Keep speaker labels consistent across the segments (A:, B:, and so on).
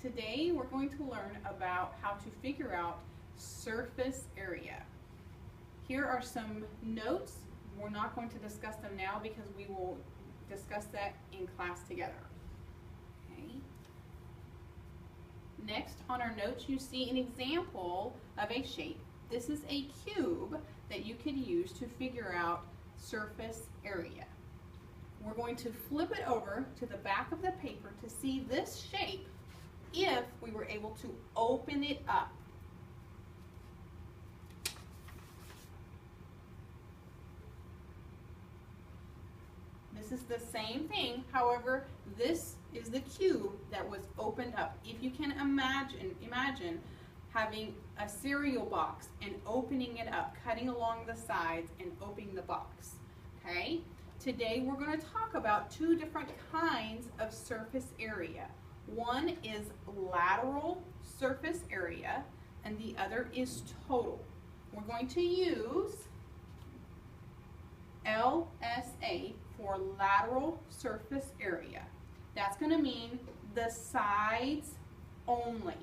A: Today we're going to learn about how to figure out surface area. Here are some notes. We're not going to discuss them now because we will discuss that in class together. Okay. Next on our notes you see an example of a shape. This is a cube that you could use to figure out surface area. We're going to flip it over to the back of the paper to see this shape if we were able to open it up. This is the same thing, however, this is the cube that was opened up. If you can imagine having a cereal box and opening it up, cutting along the sides and opening the box, okay? Today we're going to talk about two different kinds of surface area. One is lateral surface area and the other is total. We're going to use LSA for lateral surface area. That's going to mean the sides only.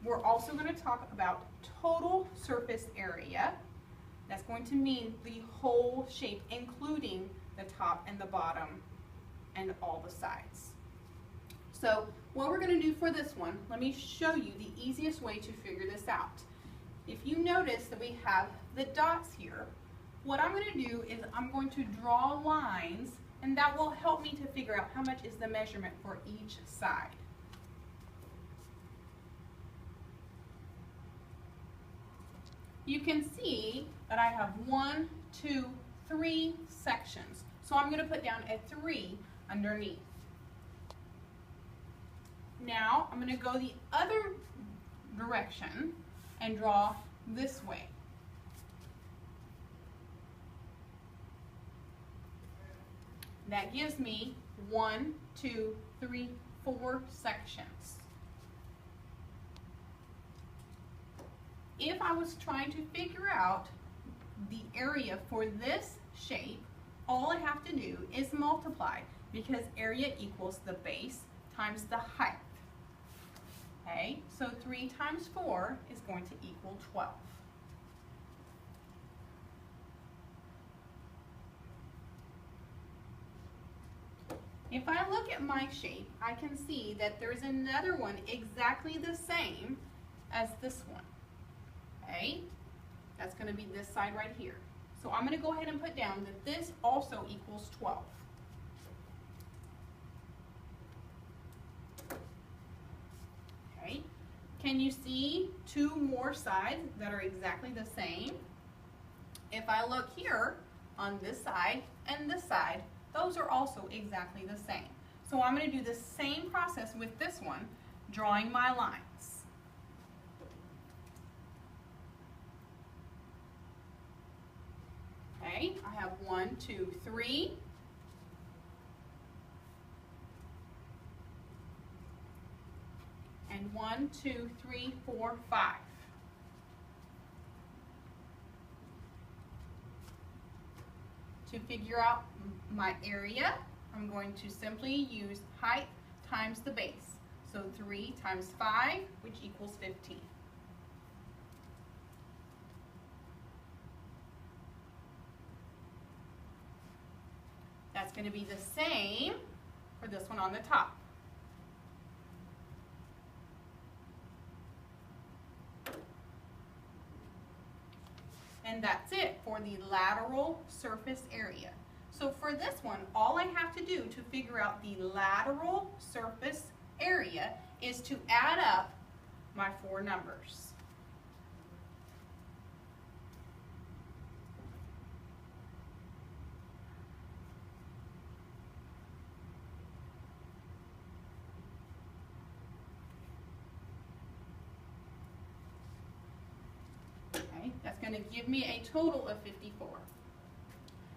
A: We're also going to talk about total surface area. That's going to mean the whole shape, including the top and the bottom and all the sides. So what we're going to do for this one, let me show you the easiest way to figure this out. If you notice that we have the dots here, what I'm going to do is I'm going to draw lines, and that will help me to figure out how much is the measurement for each side. You can see that I have 1, 2, 3 sections. So I'm going to put down a 3 underneath. Now I'm going to go the other direction and draw this way. That gives me 1, 2, 3, 4 sections. If I was trying to figure out the area for this shape, all I have to do is multiply, because area equals the base times the height. Okay, so 3 times 4 is going to equal 12. If I look at my shape, I can see that there's another one exactly the same as this one. Okay, that's going to be this side right here. So I'm going to go ahead and put down that this also equals 12. Okay, can you see two more sides that are exactly the same? If I look here on this side and this side, those are also exactly the same. So I'm going to do the same process with this one, drawing my lines. Okay, I have 1, 2, 3. And 1, 2, 3, 4, 5. To figure out my area, I'm going to simply use height times the base. So 3 times 5, which equals 15. That's going to be the same for this one on the top. And that's it for the lateral surface area. So for this one, all I have to do to figure out the lateral surface area is to add up my 4 numbers. That's going to give me a total of 54.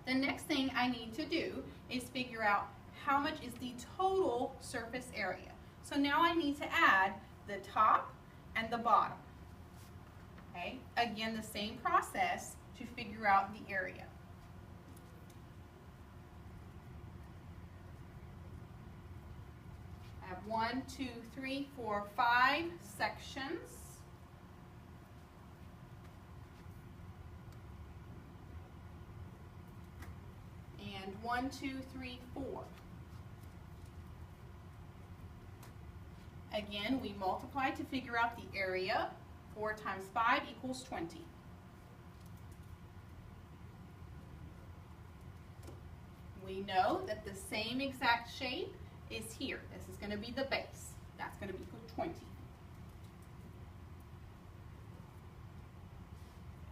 A: The next thing I need to do is figure out how much is the total surface area. So now I need to add the top and the bottom. Okay, again, the same process to figure out the area. I have 1, 2, 3, 4, 5 sections. And 1, 2, 3, 4. Again, we multiply to figure out the area. 4 times 5 equals 20. We know that the same exact shape is here. This is going to be the base. That's going to be equal to 20.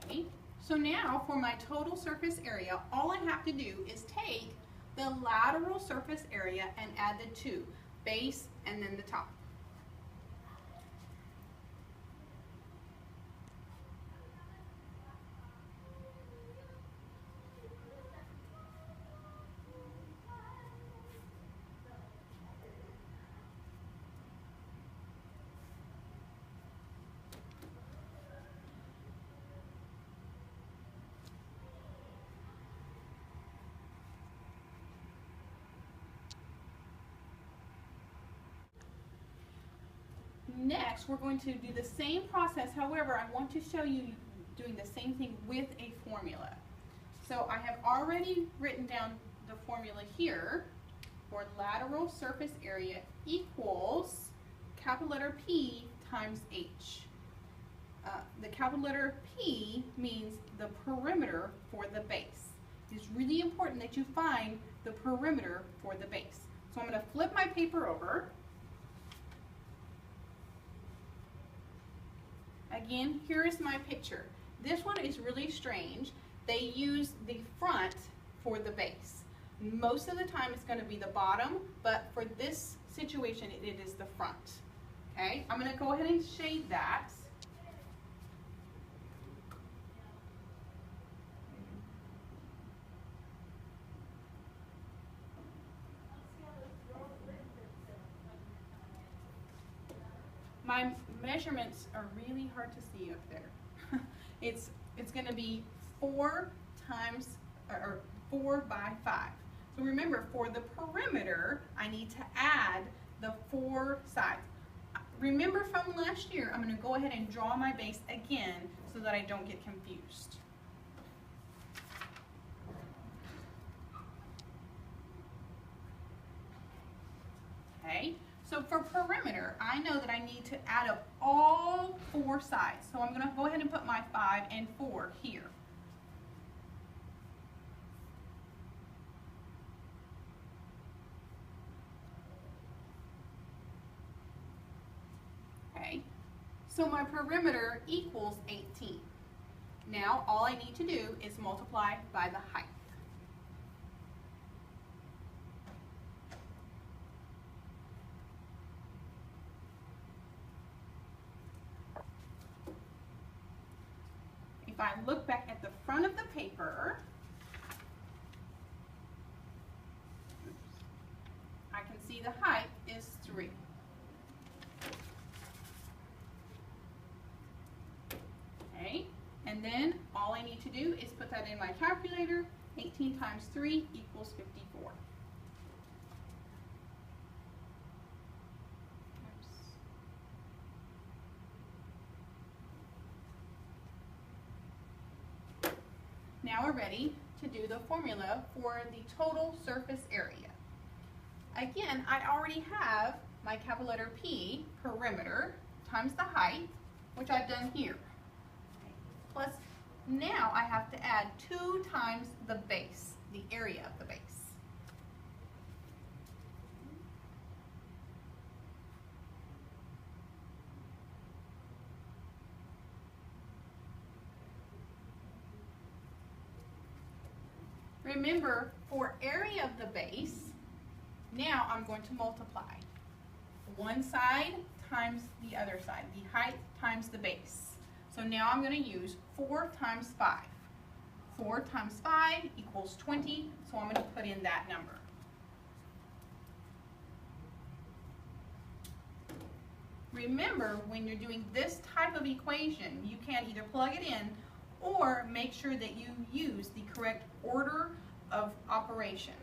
A: Okay, so now for my total surface area, all I have to do is take the lateral surface area and add the two, base and then the top. Next, we're going to do the same process. However, I want to show you doing the same thing with a formula. So I have already written down the formula here for lateral surface area equals capital letter P times H. The capital letter P means the perimeter for the base. It's really important that you find the perimeter for the base. So I'm going to flip my paper over. Again, here is my picture. This one is really strange. They use the front for the base. Most of the time it's going to be the bottom, but for this situation it is the front. Okay, I'm going to go ahead and shade that. My measurements are really hard to see up there. it's going to be 4 by 5. So remember, for the perimeter, I need to add the 4 sides. Remember from last year, I'm going to go ahead and draw my base again so that I don't get confused. Okay. So for perimeter, I know that I need to add up all 4 sides. So I'm going to go ahead and put my 5 and 4 here. Okay, so my perimeter equals 18. Now all I need to do is multiply by the height. If I look back at the front of the paper, I can see the height is 3. Okay, and then all I need to do is put that in my calculator. 18 times 3 equals 54. Now we're ready to do the formula for the total surface area. Again, I already have my capital letter P, perimeter, times the height, which I've done here. Plus, now I have to add 2 times the base, the area of the base. Remember, for area of the base, now I'm going to multiply. One side times the other side, the height times the base. So now I'm going to use 4 times 5. 4 times 5 equals 20, so I'm going to put in that number. Remember, when you're doing this type of equation, you can either plug it in or make sure that you use the correct order of operation.